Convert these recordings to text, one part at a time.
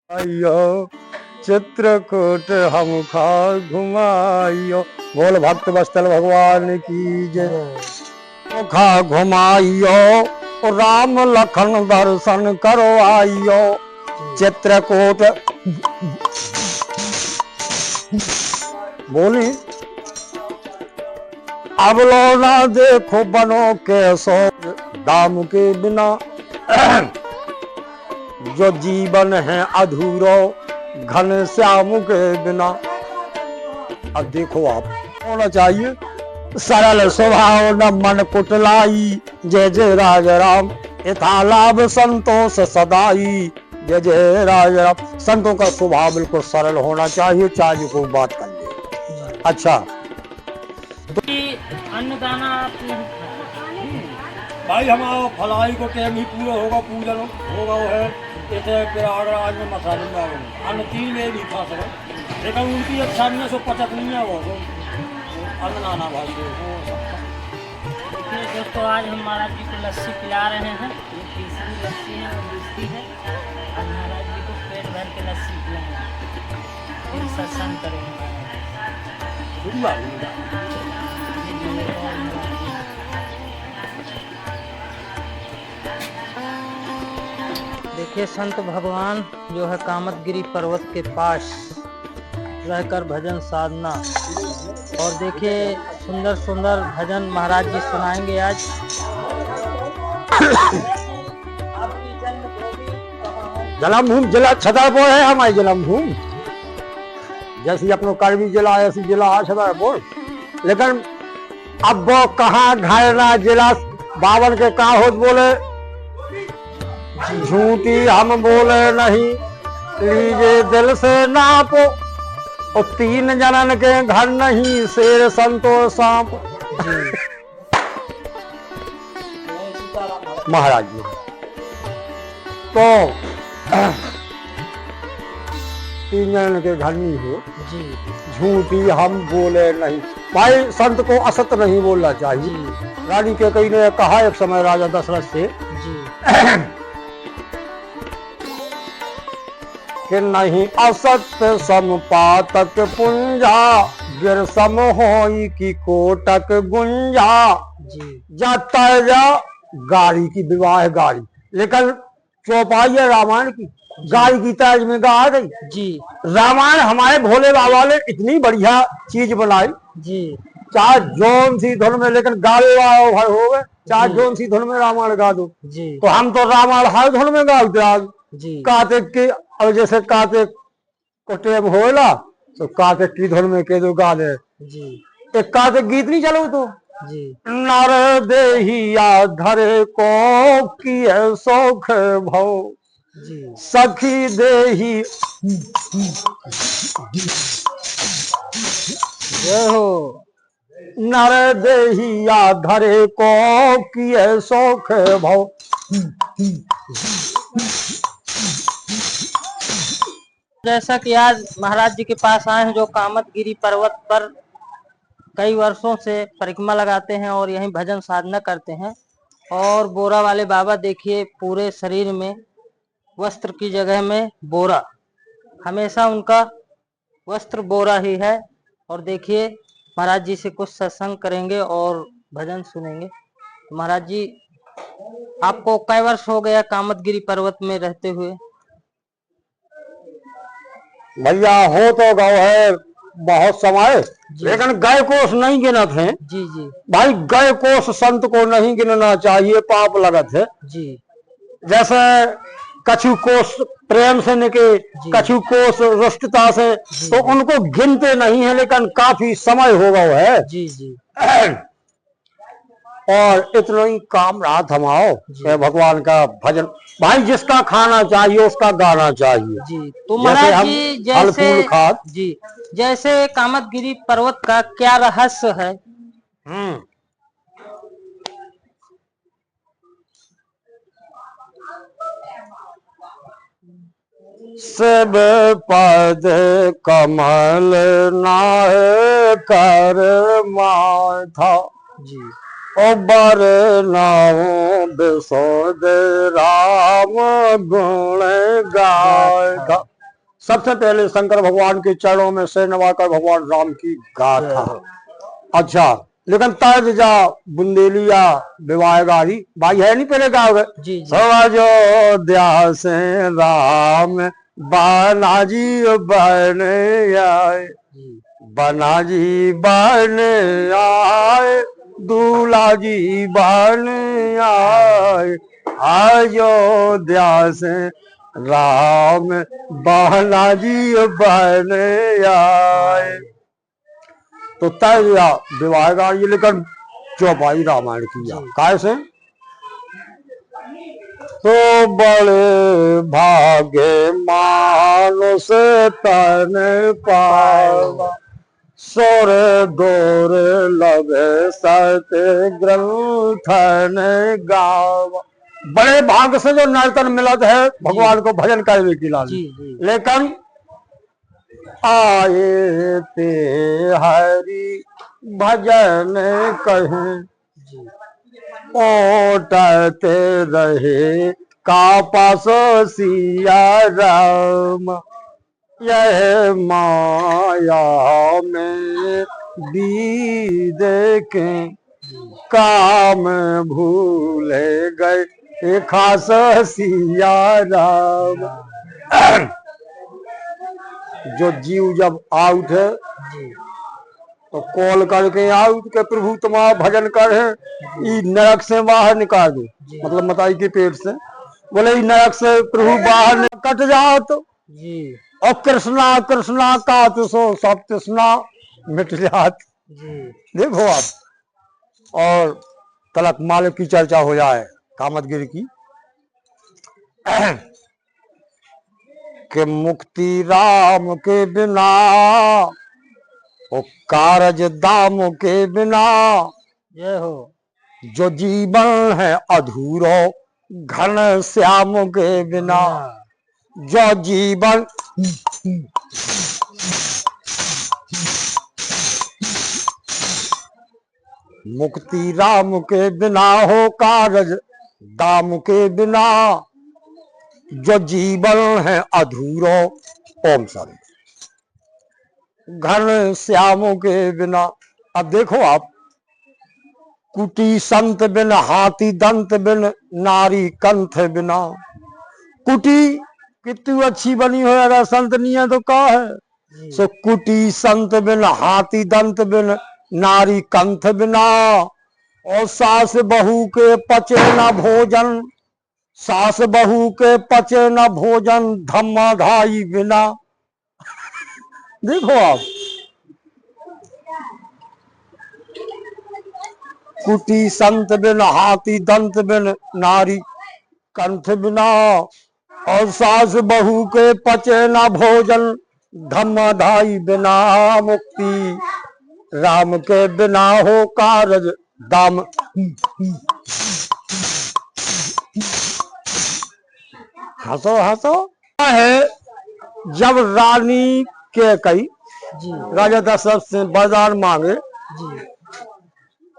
आइयो चित्रकूट हम खा घुमाइयो। बोल भक्त वत्सल भगवान की जय। खा घुमाइयो राम लखन दर्शन करवाइयो। चित्रकूट बोली अब लो ना देखो बनो के सो दाम के बिना जो जीवन है अधूरो घन श्याम के बिना। अब देखो आप होना चाहिए सरल स्वभाव न मन कुटलाई। जय जय राज राम यथा लाभ संतोष सदाई। जय जय राज राम। संतों का स्वभाव बिल्कुल सरल होना चाहिए, चाहे कोई बात कर ले। अच्छा अन्नदाना भाई हमारा फलाई को टाइम ही पूरा होगा, पूजन होगा वो है इसे प्रयागराज में मसाले में अन्न 3 में भी खा सके, लेकिन उनकी अच्छा नहीं है सो पचत नहीं है वो अन्नदाना भाई देखिए दोस्तों, आज हम महाराज जी को लस्सी पिला रहे हैं। ये तीसरी लस्सी है और दूसरी है। आज महाराज जी को पेट भर के लस्सी पिलाएंगे, फिर सत्संग करेंगे। देखिए संत भगवान जो है कामतगिरी पर्वत के पास रहकर भजन साधना, और देखिए सुंदर सुंदर भजन महाराज जी सुनाएंगे आज। जन्मभूमि जिला छतरपुर है हमारी जन्मभूमि। जैसी अपनो करवी जिला ऐसी जिला है छतरपुर। लेकिन अब वो कहाँ घरना जिला बावन के कहाँ होत बोले झूठी हम बोले नहीं। लीजिए दिल से नापो और 3 जनन के घर नहीं शेर संतोष सांप। महाराज जी तो 3 जनन के घर नहीं हो जी। झूठी हम बोले नहीं। भाई संत को असत नहीं बोलना चाहिए। रानी के कई ने कहा एक समय राजा दशरथ से जी कि नहीं असत्य समपातक पुंजा गिर सम होई की कोटक गुंजा। जी जाता है जा गाड़ी की विवाह गाड़ी, लेकिन चौपाई है रामायण की गाड़ी की तर्ज में गा आ गई। जी रामायण हमारे भोले बाबा ने इतनी बढ़िया चीज बनाई, जी चाहे जोन सी धुन में, लेकिन गावे वाला भाई हो गए चाहे जोन सी धुन में रामायण गा दो। जी तो हम तो रामायण हर धुन में गाते आज। जी कार्तिक की और जैसे कार्तिक को टेम होला तो कार्तिक की धुन में के दो गा दे। जी एक कार्तिक गीत नहीं चलो तो जी नर देहिया धरे को किए सौख भव जी सखी देही जय हो। नर देहिया धरे को किए सौख भव। जैसा कि आज महाराज जी के पास आए हैं, जो कामतगिरी पर्वत पर कई वर्षों से परिक्रमा लगाते हैं और यहीं भजन साधना करते हैं। और बोरा वाले बाबा देखिए पूरे शरीर में वस्त्र की जगह में बोरा, हमेशा उनका वस्त्र बोरा ही है। और देखिए महाराज जी से कुछ सत्संग करेंगे और भजन सुनेंगे। महाराज जी आपको कई वर्ष हो गया कामतगिरी पर्वत में रहते हुए? भैया हो तो गौ है बहुत समय, लेकिन गए कोष नहीं गिनत है। जी जी भाई गए कोष संत को नहीं गिनना चाहिए, पाप लगत है। जी जैसे कछु कोष प्रेम से निके, कछु कोष रुष्टता से, तो उनको गिनते नहीं है, लेकिन काफी समय हो गया है। जी जी और इतना ही काम रहा थमाओ भगवान का भजन। भाई जिसका खाना चाहिए उसका गाना चाहिए। जी तो महाराज जी जैसे खाद जी जैसे कामतगिरी पर्वत का क्या रहस्य है? सब पद कमल नाय कर माथा जी बर नाम बिसोद राम गुण गाय। सबसे पहले शंकर भगवान के चरणों में सिर नवाकर भगवान राम की गाथा। अच्छा, लेकिन तर्ज जा बुंदेलिया विवाह गारी भाई है नहीं, पहले गाओगे। जी जी सब अयोध्या से राम बालाजी बन आए, जी बनाजी बन आए, दूल्हा जी बन आए, अयोध्या से राम बालाजी बन आए। तो तय विवाह गाड़ी लेकर चौपाई रामायण किया। कैसे? तो बड़े भागे मानुष तन पावा, सोर दोर लगे सत्य ग्रंथन गावा। बड़े भाग से जो नर्तन मिलत है भगवान को भजन करने की लाल, लेकिन आए ते हरि भजन कहें, ओटते रहे का पास सिया राम, यह माया में दी देखे काम भूले गए खास सिया राम। जो जीव जब आउट है तो कॉल करके आउट के प्रभु तुम्हारा भजन करे, ई नरक से बाहर निकाल दो, मतलब मताई के पेट से। बोले ई नरक से प्रभु बाहर कट जाओ तो जी, और कृष्णा कृष्णा का तो सो सब तृष्णा मिट जात। देखो आप, और तलक मालिक की चर्चा हो जाए कामतगिरी की कि मुक्ति राम के बिना, ओ कारज दाम के बिना, जय हो। जो जीवन है अधूरो घन श्याम के बिना, जो जीवन मुक्ति राम के बिना हो कारज दाम के बिना, जो जीवन है अधूरो ओम शांति घन श्यामों के बिना। अब देखो आप, कुटी संत बिन हाथी दंत बिन नारी कंठ बिना। कुटी कितनी अच्छी बनी हो, अगर संत नहीं है तो क्या है। सो कुटी संत बिन हाथी दंत बिन नारी कंठ बिना, और सास बहू के पचे न भोजन, सास बहू के पचे न भोजन धम्मा धाई बिना। देखो आप, कुटी संत बिन हाथी दंत बिन नारी कंठ बिना, और सास बहू के पचे न भोजन धम्मा धाई बिना। मुक्ति राम के बिना हो कारज दाम। हंसो हंसो है। जब रानी के कई राजा दशरथ से वरदान मांगे,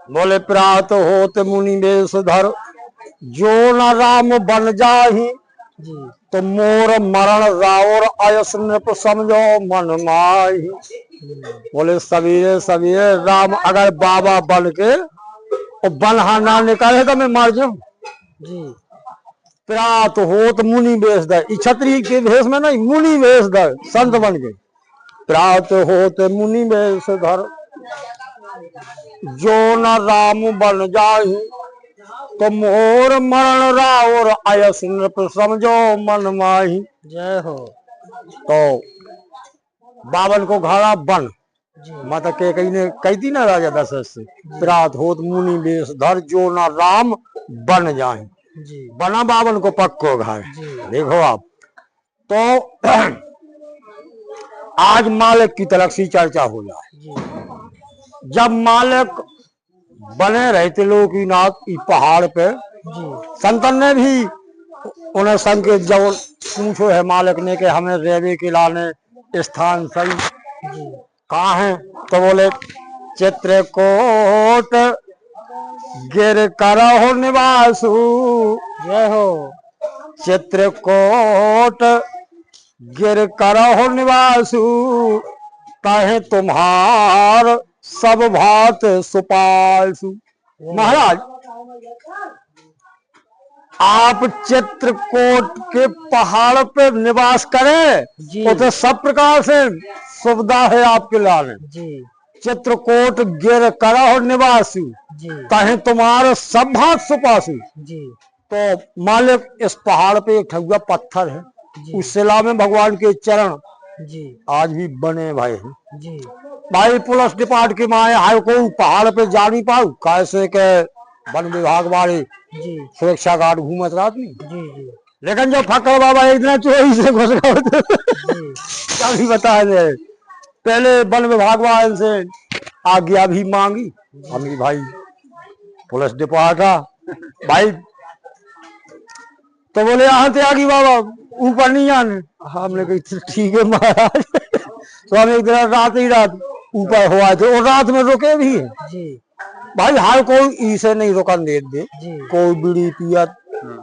बोले प्रात होत मुनि वेश धर, जो न राम बन जाही, तो मोर मरण रावर आयस नृप समझो मन माही। बोले सवेरे सवेरे राम अगर बाबा बन के और बनहा ना निकाले तो मैं मार जाऊं। प्रात होत मुनि वेश धर, क्षत्रिय के भेष में नहीं, मुनि वेश धर, संत बन के। प्रात होत मुनि वेश धर, जो न राम बन जाही, तो मोर मरण रावर आयस नृप समझो मन माही। जय हो। तो बावन को घाड़ा बन, माता के कही ने कही थी ना राजा दशरथ से, प्रात होत मुनि वेश धर, जो न राम बन जाए। बना बावन को पक्को घाय। देखो आप, तो आज मालिक की तरफ से चर्चा हो जाए। जब मालिक बने रहते लोकीनाथ पहाड़ पे, संतन ने भी उन्हें संकेत जब पूछो है मालिक ने कि हमें रेवे के लाने स्थान सही कहाँ है, तो बोले चित्रकूट गिर करहो निवासु। जय हो। चित्रकूट गिर करहो निवासु, कहे तुम्हार सब भात सुपालसु। महाराज आप चित्रकूट के पहाड़ पे निवास करें जी। तो सब प्रकार से सुविधा है आपके लाने। जी चित्रकूट गिर करहो निवासु, जी कहे तुम्हारे सब भात सुपासु। जी तो मालिक इस पहाड़ पे एक ठगुआ पत्थर है, जी उस शिला में भगवान के चरण जी आज भी बने भाई हैं। जी भाई पुलिस डिपार्ट की माए हाय को पहाड़ पे जा नहीं पाऊ, कैसे के वन विभाग वाले जी सुरक्षा गार्ड घूमत रात में। जी जी लेकिन जब फकर बाबा इतना चोरी से घुस गए थे, जी क्या भी बता दे। पहले वन विभाग वाले से आज्ञा भी मांगी, हम भाई पुलिस डिपार्ट भाई, तो बोले यहाँ त्यागी बाबा ऊपर नहीं आने। हमने कही ठीक है महाराज। तो हम एक दिन रात ही रात ऊपर हुआ थे और रात में रुके भी हैं। जी भाई हर कोई इसे नहीं रुकन दे दे, जी कोई बीड़ी पियत,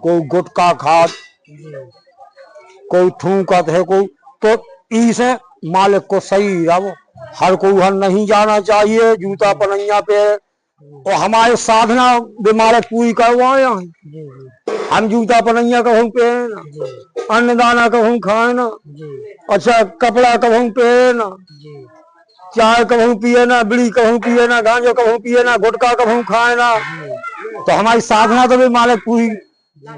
कोई गुटखा खात, जी कोई थूकत है, कोई तो इसे मालिक को सही रहो। हर कोई हर नहीं जाना चाहिए जूता पनैया पे, और हमारे साधना बीमार पूरी करवाए हैं। जी जी हम जूता पनैया कहूँ पे ना, जी अन्न दाना कहूँ खाए ना, जी अच्छा कपड़ा कहूँ पे ना, जी चाय कहूँ पिए ना, बीड़ी कहूँ पिए ना, गांजा कहूँ पिए ना, गुटखा कहूँ खाए ना। तो हमारी साधना तो भी मालिक पूरी।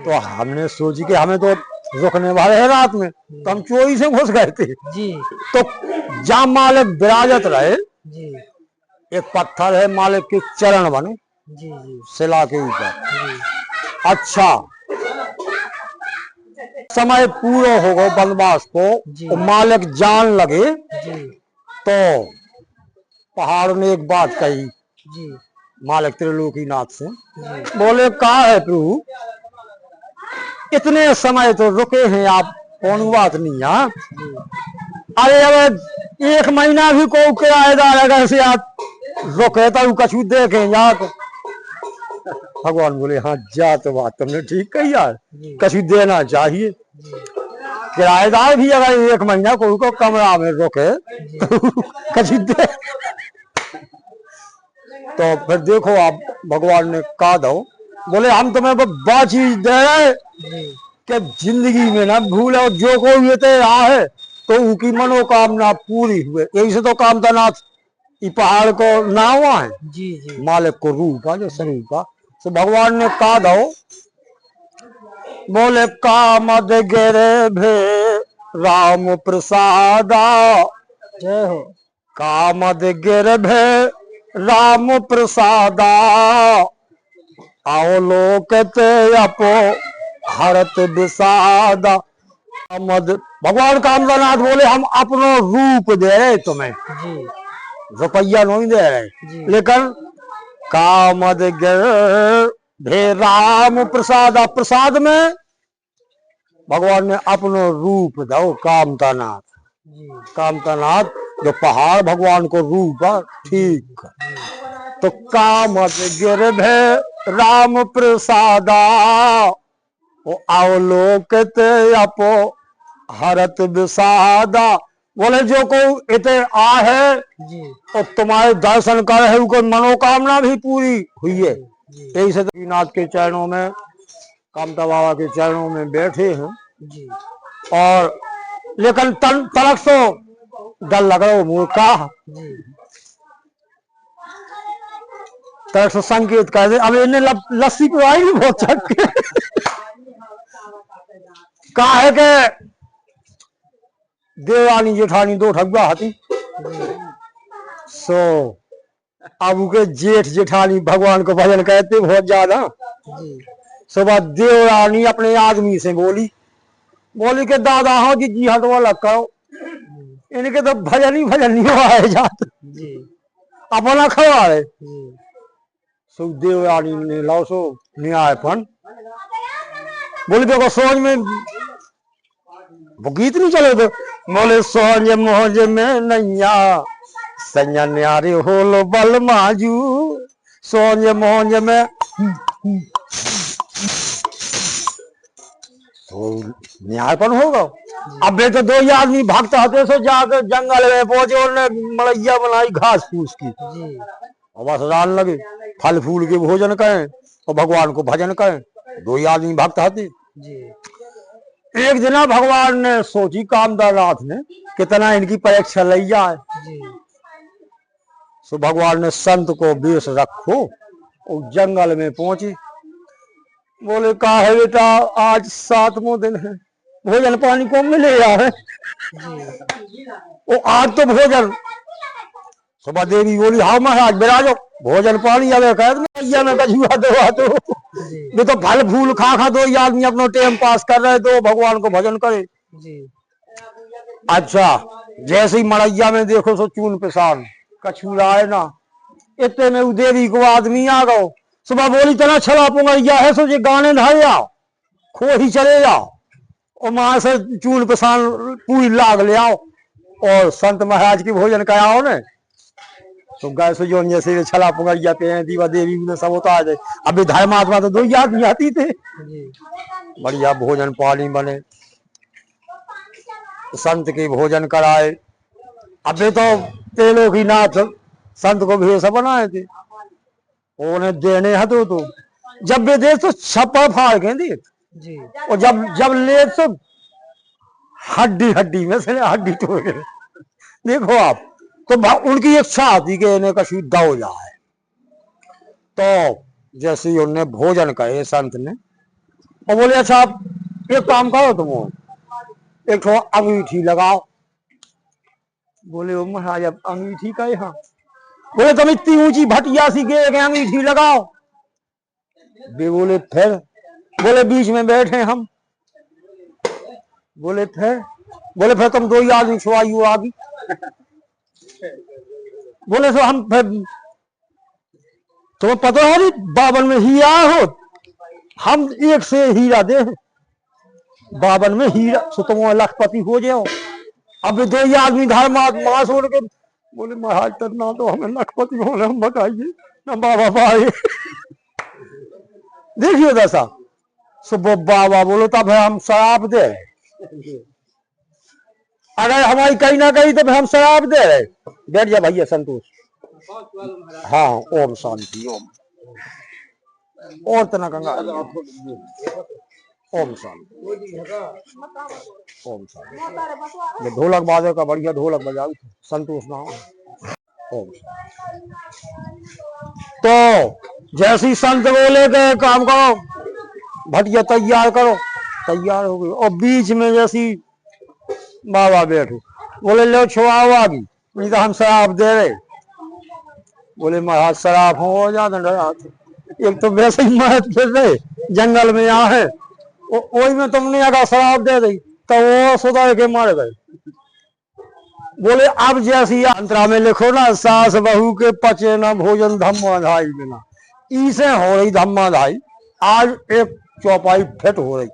तो हमने सोची कि हमें तो रुकने वाले है रात में, तो हम चोरी से घुस गए थे। जी तो जहाँ मालिक विराजत रहे, जी एक पत्थर है मालिक के चरण बने जी जी शिला के ऊपर। जी अच्छा समय पूरा होगा वनवास को जी। और मालिक जान लगे जी तो पहाड़ ने एक बात कही जी मालिक त्रिलोकीनाथ से, जी बोले कहा है प्रभु इतने समय तो रुके हैं आप, कौन बात नहीं। हाँ अरे अब 1 महीना भी को किराएदार अगर से आप रुके तो कछु देखें जात। भगवान बोले हाँ जा तो बात तुमने ठीक कही यार, कछु देना चाहिए। किराएदार भी अगर 1 महीना को कमरा में रुके तो कछु दे। तो फिर देखो आप भगवान ने कहा दो, बोले हम तुम्हें बड़ा चीज दे रहे कि जिंदगी में ना भूलो, जो कोई ये रहा है तो उनकी मनोकामना पूरी हुए। यही से तो कामतानाथ ये पहाड़ को ना हुआ है, जी जी मालिक को रूप जो स्वरूप का। तो भगवान ने कहा दो, बोले कामद गिरे भे राम प्रसादा, जय हो। कामद गिर भे राम प्रसादा, आओ लोकते अपो हरत विषादा। कामद भगवान कामदानाथ बोले हम अपनो रूप दे रहे तुम्हें, जी रुपया नहीं दे रहे, जी लेकिन कामद गिर भे राम प्रसादा, प्रसाद में भगवान ने अपनो रूप दो कामतानाथ। जी कामतानाथ जो पहाड़ भगवान को रूप है, ठीक। तो कामद गिर भे राम प्रसादा, वो अवलोकते अपो हरत विषादा। बोले जो कोई इते आ है जी और तुम्हारे दर्शन कर है, उनको मनोकामना भी पूरी हुई है। यही से तो नाथ के चरणों में, कामता बाबा के चरणों में बैठे हैं। जी और लेकिन तलक तो डर लग रहा हो मूर्खा, जी तरह से संकेत कर दे। अब इन्हें लस्सी पिवाई भी बहुत चक्के कहा है कि देवरानी जेठानी 2 ठगुआ हती, सो अब के जेठ जेठानी भगवान को भजन कहते बहुत ज्यादा। जी सुबह देवरानी अपने आदमी से बोली कि दादा हाँ जी हटवा लग करो, इनके तो भजन ही हुआ है जात, जी अपना खड़ा है। जी सो देवरानी ने लाओ सो न्यायपन बोली देखो सोच में वो गीत नहीं चले तो, बोले सोज मोज में नैया सैया न्यारे होलो बल माजू, सोज मोज में तो न्यायपन होगा। अब तो दो ही आदमी भक्त हते सो जाकर जंगल में पहुंचे और मड़ैया बनाई घास फूस की जी और बस रान लगे फल फूल के भोजन करें और भगवान को भजन करें। दो ही आदमी भक्त हते। जी एक दिन भगवान ने सोची कामदारनाथ ने कितना इनकी परीक्षा लई जाए। जी सो भगवान ने संत को बेश रखो और जंगल में पहुंची। बोले का है बेटा आज 7वां दिन है भोजन पानी को मिले यार। वो आज तो भोजन सुबह देवी बोली हाँ महाराज बिराजो भोजन पानी अब कह में कछुआ दो तो ये तो फल फूल खा खा दो ये आदमी अपना टाइम पास कर रहे तो भगवान को भजन करे। जी अच्छा जैसे ही मड़ैया में देखो सो चून पिसान कछुआ है ना इतने में देवी को आदमी आ गो। सुबह बोली तना छला पुंगैया है सो जे गाने ढाए आओ खो ही चले जाओ और वहां से चून पिसान पूरी लाग ले आओ और संत महाराज की भोजन कराओ ने तो गए सो जो जैसे छला पुंगैया पे हैं दीवा देवी ने सब उतार दे। अभी धर्मात्मा तो दो ही आदमी आती थे। बढ़िया भोजन पानी बने संत के भोजन कराए। अभी तो तेलों की नाथ संत को भेष बनाए थे उन्हें देने हतो तो जब वे दे तो छप्पर फाड़ के दे जी और जब जब ले तो हड्डी हड्डी में से हड्डी तोड़ के देखो आप तो उनकी इच्छा आती कि इन्हें कछु दो जाए। तो जैसे ही उन्होंने भोजन करे संत ने और बोले अच्छा आप एक काम करो तुम एक थोड़ा अंगीठी लगाओ। बोले ओ महाराज अब अंगीठी का यहाँ बोले तुम इतनी ऊंची भटिया सी गे अंगीठी लगाओ। वे बोले फिर बोले बीच में बैठे हम बोले फिर तुम दो ही आदमी छुआई हो आगे बोले तो हम फिर तुम्हें पता है नहीं बावन में हीरा हो हम एक से हीरा दे बावन में हीरा सो तुम लखपति हो जाओ। अब दो ही आदमी घर मां छोड़ के बोले महाराज करना तो हमें लखपति होने हम बताइए ना बाबा पाए देखियो दशा सुबह बाबा बोलो तब हम शराब दे अगर हमारी कहीं ना कहीं तो फिर हम शराब दे रहे। बैठ जा भैया संतोष। हाँ ओम शांति ओम और तना गंगा ओम शांति ओम शांति। ढोलक बाजे का बढ़िया ढोलक बजाओ संतोष ना ओम शांति। तो जैसी संत बोले के काम करो भटिया तैयार करो तैयार हो गई और बीच में जैसी बाबा बैठो बोले लो छुआओ आगी नहीं तो हम शराब दे रहे। बोले महाराज शराब हो जाता एक तो वैसे ही महत फिर रहे जंगल में यहाँ है वही में तुमने अगर शराब दे दी तो वो सुधार के मारे गए। बोले अब जैसी अंतरा में लिखो ना सास बहू के पचे ना भोजन धम्माधाई बिना इसे हो रही धम्माधाई आज एक चौपाई फिट हो रही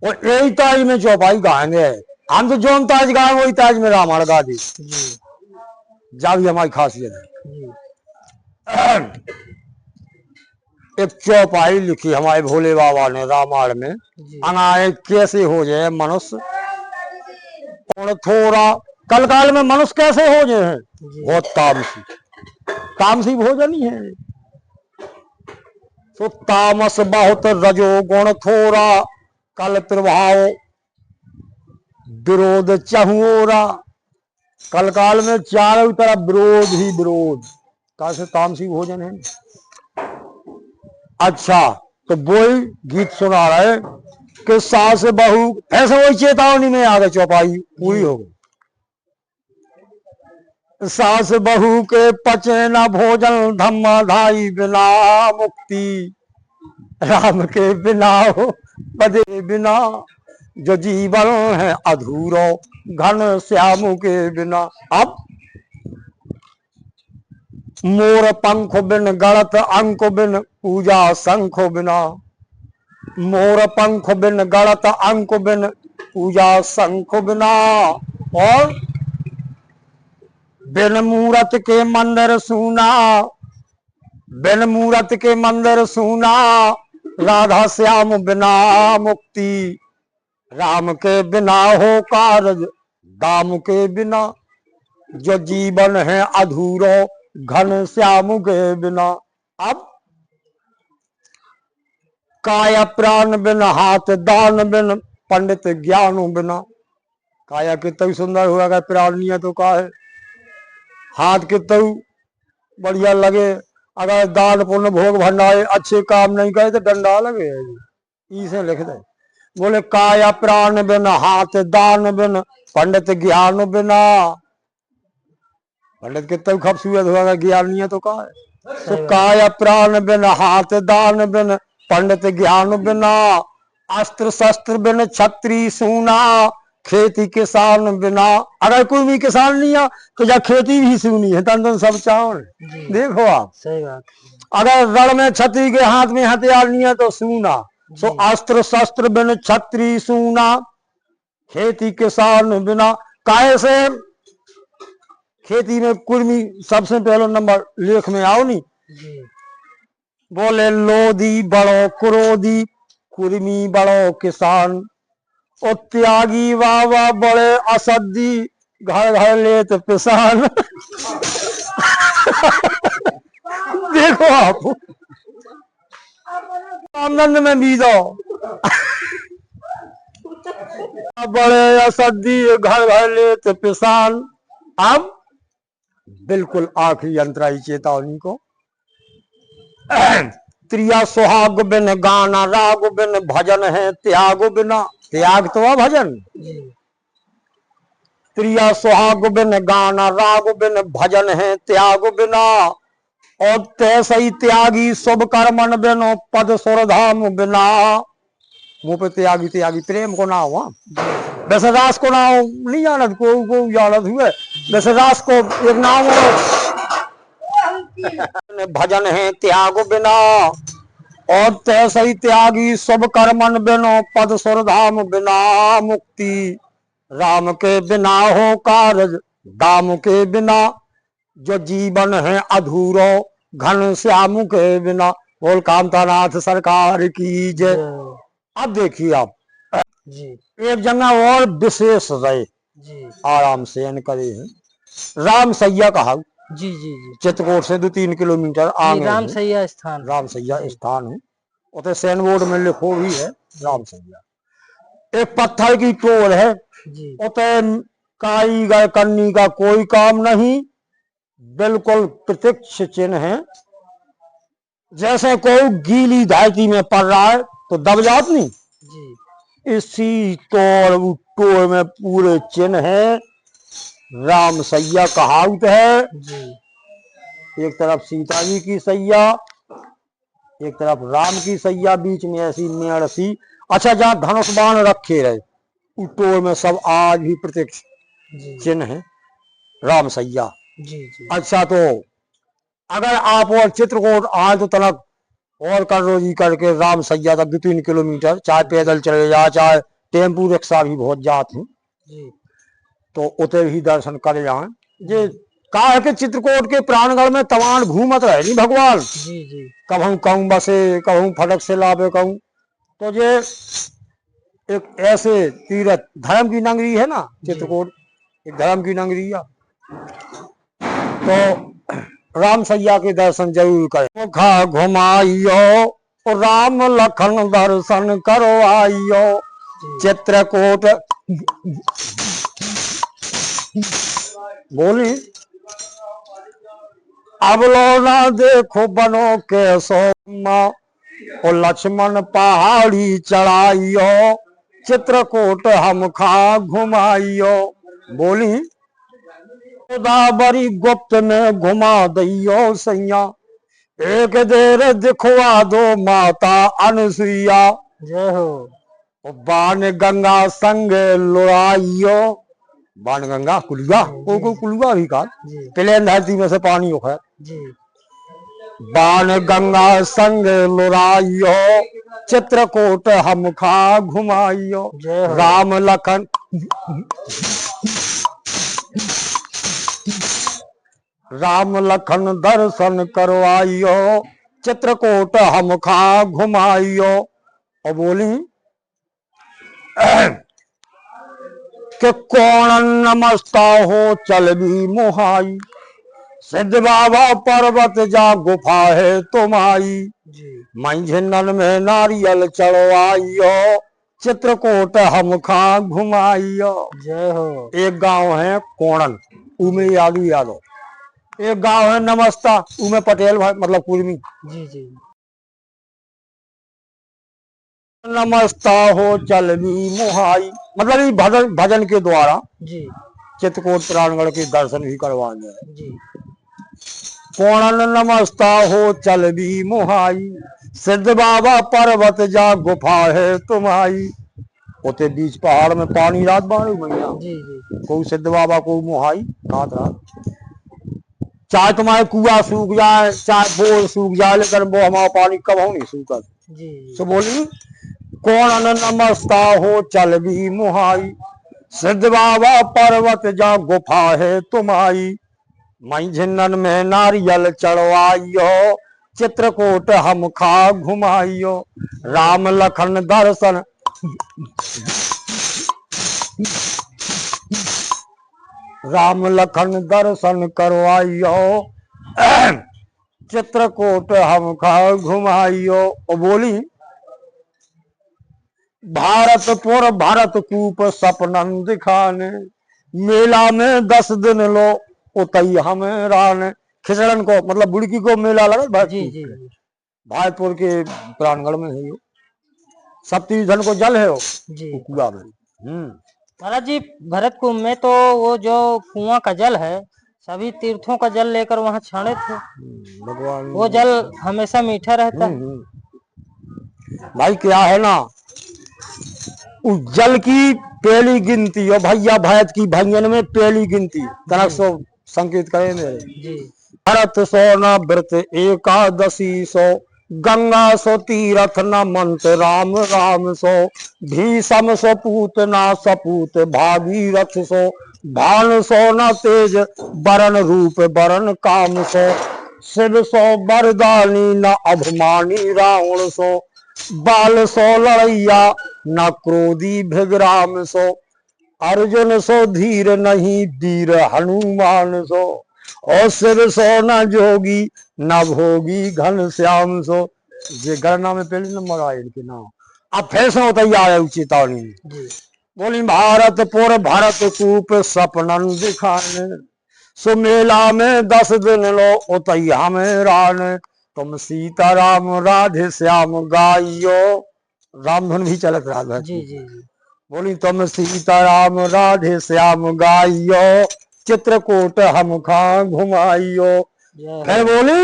और यही ताज में चौपाई गाएंगे। हम तो जोन ताज गाए वही ताज में रामायण गा दी जा भी हमारी खासियत है। एक चौपाई लिखी हमारे भोले बाबा ने रामायण में अनाए कैसे हो जाए मनुष्य और थोड़ा कल काल में मनुष्य कैसे हो जाए हैं बहुत तामसी भोजन ही है। तो तामस बहुत रजो गुण थोड़ा कल प्रभाव विरोध चहुओरा कल काल में चारों तरफ विरोध ही विरोध कैसे तामसी भोजन है। अच्छा तो वही गीत सुना रहे कि सास बहू ऐसे वही चेतावनी में आ गए चौपाई पूरी हो गई। सास बहू के पचे न भोजन धम्माधाई बिना मुक्ति राम के बिना हो बदे बिना जो जीवन है अधूरो घन श्याम के बिना। अब मोर पंख बिन गणत अंक बिन पूजा शंख बिना मोर पंख बिन गणत अंक बिन पूजा शंख बिना और बिन मूरत के मंदिर सूना बिन मूरत के मंदिर सूना राधा श्याम बिना मुक्ति राम के बिना हो कारज दाम के बिना, जो जीवन है अधूरो घन श्याम के बिना। अब काया प्राण बिन हाथ दान बिन पंडित ज्ञान बिना। काया कितना सुंदर हुआ, अगर प्राण नहीं है तो का है, हाथ कितना बढ़िया लगे, अगर दान पुण्य भोग भंडारे अच्छे काम नहीं करे तो डंडा लगे। इसे लिख दे, बोले काया प्राण बिन हाथ दान बिन पंडित ज्ञान बिना। पंडित कितना खूबसूरत हुआ, ज्ञान नहीं है तो का है। तो काया प्राण बिन हाथ दान बिन पंडित ज्ञान बिना, अस्त्र शस्त्र बिन छत्री सूना खेती किसान बिना। अगर कोई भी किसान नहीं है तो जा खेती भी सुनी है, तन तन सब चावल। देखो आप, सही बात। अगर रण में छत्री के हाथ में हथियार नहीं है तो सूना। तो अस्त्र शस्त्र बिन छत्री सूना खेती किसान बिना। काहे से खेती में कुर्मी सबसे पहले नंबर लेख में आओ नहीं। बोले लोधी बड़ो क्रोधी कुर्मी बड़ो किसान, और त्यागी बाबा बड़े असदी घर घर लेत पिसान। देखो आप, आनंद में बीजो बड़े असदी घर घर लेत पिसान। अब बिल्कुल आखिरी अंतराई चेतावनी को, त्रिया सुहाग बिन गाना राग बिन भजन है त्याग बिना। त्याग तो है भजन। त्रिया सुहाग बिन गाना राग बिन भजन है त्याग बिना, और तैसे ही त्यागी शुभ कर्मन बिनो पद सुर धाम बिना। मुंह पे त्यागी त्यागी प्रेम को ना हुआ, वैसे रास को ना नहीं जानत को जानत हुए, वैसे रास को एक नाम भजन है त्याग बिना, और तैसे ही त्यागी शुभ कर्मन बिनो पद सुर धाम बिना। मुक्ति राम के बिना हो कारज दाम के बिना, जो जीवन है अधूरो घन श्याम के बिना। बोल कामतानाथ सरकार की जय। अब देखिए आप जी एक जगह और विशेष रहे, जी आराम से इन करे हैं। राम सैया कहा, जी जी जी चित्रकूट से 2-3 किलोमीटर जी, आगे राम है। सैया स्थान। राम सैया स्थान है, उसे सैन बोर्ड में लिखो भी है राम सैया। एक पत्थर की टोल है, जी उते कारीगर करनी का कोई काम नहीं, बिल्कुल प्रत्यक्ष चिन्ह है। जैसे कोई गीली धरती में पड़ रहा है तो दब जात नहीं, जी इसी टोल में पूरे चिन्ह है। राम सैया कहावत है, जी एक तरफ सीता जी की सैया, एक तरफ राम की सैया, बीच में ऐसी मेड़ सी। अच्छा, जहाँ धनुष बाण रखे रहे उस टोल में सब आज भी प्रत्यक्ष जी चिन्ह है राम सैया। जी जी अच्छा, तो अगर आप और चित्रकूट आए तो तनक और कर रोजी करके राम सैया तक 2-3 किलोमीटर, चाहे पैदल चले जा चाहे टेम्पू रिक्शा भी बहुत जाते हैं, जी तो उते भी दर्शन कर जाए। ये कहा है कि चित्रकूट के प्राणगढ़ में तमाम घूमत रहे नहीं भगवान, जी जी कहूँ कहूँ बसे, कहूँ फटक से लावे कहूँ। तो ये एक ऐसे तीर्थ धर्म की नगरी है ना चित्रकूट, एक धर्म की नगरी है। तो राम सैया के दर्शन जरूर करें। मुखा घुमाइयो राम लखन दर्शन करो आइयो, चित्रकूट बोली अब लो ना देखो बनो के सोमा, और लक्ष्मण पहाड़ी चढ़ाइयो, चित्रकूट हम खा घुमाइयो। बोली गोदावरी गुप्त में घुमा दियो सैया, एक देर दिखवा दो माता अनुसुईया, जय हो। बाण गंगा संग लुड़ाइयो। बाण गंगा कुलुआ, को कुलुआ भी कहा, जी प्लेन धरती में से पानी उखड़। जी बाण गंगा संग लुड़ाइयो, चित्रकूट हम खा घुमाइयो। जय हो। राम लखन राम लखन दर्शन करवाइयो, चित्रकूट हम खा घुमाइयो। और बोली कि कौन नमस्ता हो चल भी मोहाई, सिद्ध बाबा पर्वत जा गुफा है तुम्हारी, जी मंझनन में नारियल चढ़वाइयो, चित्रकूट हम खा घुमाइयो। जय हो। एक गांव है कोणन, उमे यादव यादव। एक गांव है नमस्ता, उमे पटेल मतलब कुर्मी। जी जी नमस्ता हो चल भी मोहाई, मतलब ये भजन भजन के द्वारा जी चित्रकूट प्राणगढ़ के दर्शन भी करवाने हैं। जी कोणन नमस्ता हो चल भी मोहाई, सिद्ध बाबा पर्वत जा गुफा है तुम्हारी। उते बीच पहाड़ में पानी रात बाणी मैया, जी जी को सिद्ध बाबा को मोहाई रात रात। चाहे तुम्हारे कुआ सूख जाए, चाहे बोर सूख जाए, लेकिन वो हमारा पानी कब हो नहीं सूखा। जी सो बोली कौन नमस्ता हो चल भी मुहाई, सिद्ध बाबा पर्वत जा गुफा है तुम्हारी, मंझनन में नारियल चढ़वाइयो, चित्रकूट हम खा घुमाइयो। राम लखन दर्शन राम लखन दर्शन करवाइयो, चित्रकूट हम खा घुमाइयो। और बोली भारतपुर भरत कूप सपनन दिखाने, मेला में 10 दिन लो उतई हमें रान। खिचड़न को मतलब बुड़की को मेला लगा जी भरतपुर जी के, भारतपुर के प्राणगढ़ में है। यो सप्ती धन को जल है वो जी कुआ में। महाराज जी, भरत कुंभ में तो वो जो कुआं का जल है, सभी तीर्थों का जल लेकर वहां छाने थे। भगवान वो जल हमेशा मीठा रहता है। भाई क्या है ना, उस जल की पहली गिनती और भैया भैत की भंजन में पहली गिनती तनक सो संकेत करे मेरे। जी भरत सो न व्रत एकादशी सो, गंगा सो तीरथ न मंत्र राम राम सो, भीषम सो पूत ना सपूत भागीरथ सो, भान सो न तेज बरन रूप बरन काम सो, शिव सो बरदानी न अभिमानी रावण सो, बाल सो लड़ैया न क्रोधी भिग्राम सो, अर्जुन सो धीर नहीं वीर हनुमान सो, और शिव सो न जोगी न भोगी घन श्याम सो। ये गणना में पहले नंबर आए इनके नाम। अब फिर से तैयार है चेतावनी। जी बोली भारतपुर भरत कूप सपनन दिखाने, सो मेला में 10 दिन लो उतई हमें रान। तुम सीताराम राधे श्याम गाइयो, रामधुन भी चलत रहा। जी जी जी बोली तुम सीताराम राधे श्याम गाइयो, चित्रकूट हम खा घुमाइयो। जय फिर हो। बोली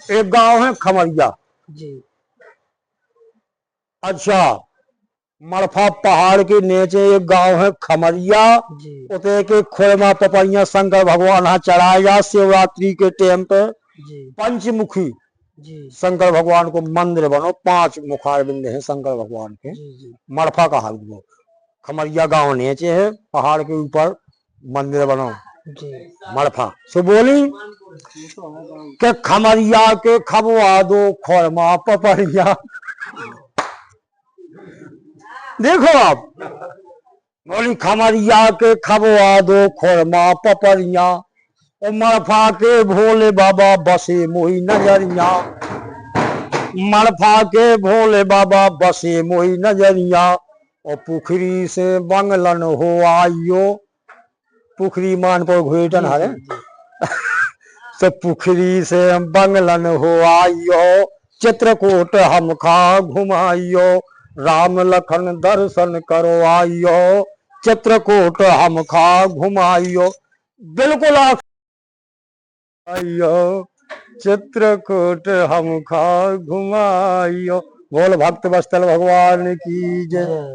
एक गांव है खमरिया। जी अच्छा, मड़फा पहाड़ के नीचे एक गांव है खमरिया। जी उते के खोरमा पपैया शंकर भगवान यहाँ चढ़ाया जा शिवरात्रि के टाइम पे। जी पंचमुखी जी शंकर भगवान को मंदिर बनो, 5 मुखारबिंद है शंकर भगवान के। जी जी मड़फा कहा वो खमरिया गांव नीचे है, पहाड़ के ऊपर मंदिर बनो जी मड़फा। सो बोली के खमरिया के खबवा दो खोरमा पपरिया। देखो आप, बोली खमरिया के खबवा दो खोरमा पपरिया, और मड़फा के भोले बाबा बसे मोही नजरिया, मड़फा के भोले बाबा बसे मोही नजरिया, और पुखरी से बंगलन हो आइयो। पुखरी मान पर घुटन हरे तो पुखरी से बंगलन हो आइयो, चित्रकूट हम खा घुमाइयो। राम लखन दर्शन करो आइयो, चित्रकूट हम खा घुमाइयो। बिल्कुल आइयो, चित्रकूट हम खा घुमाइयो। बोल भक्त वत्सल भगवान की जय। जय।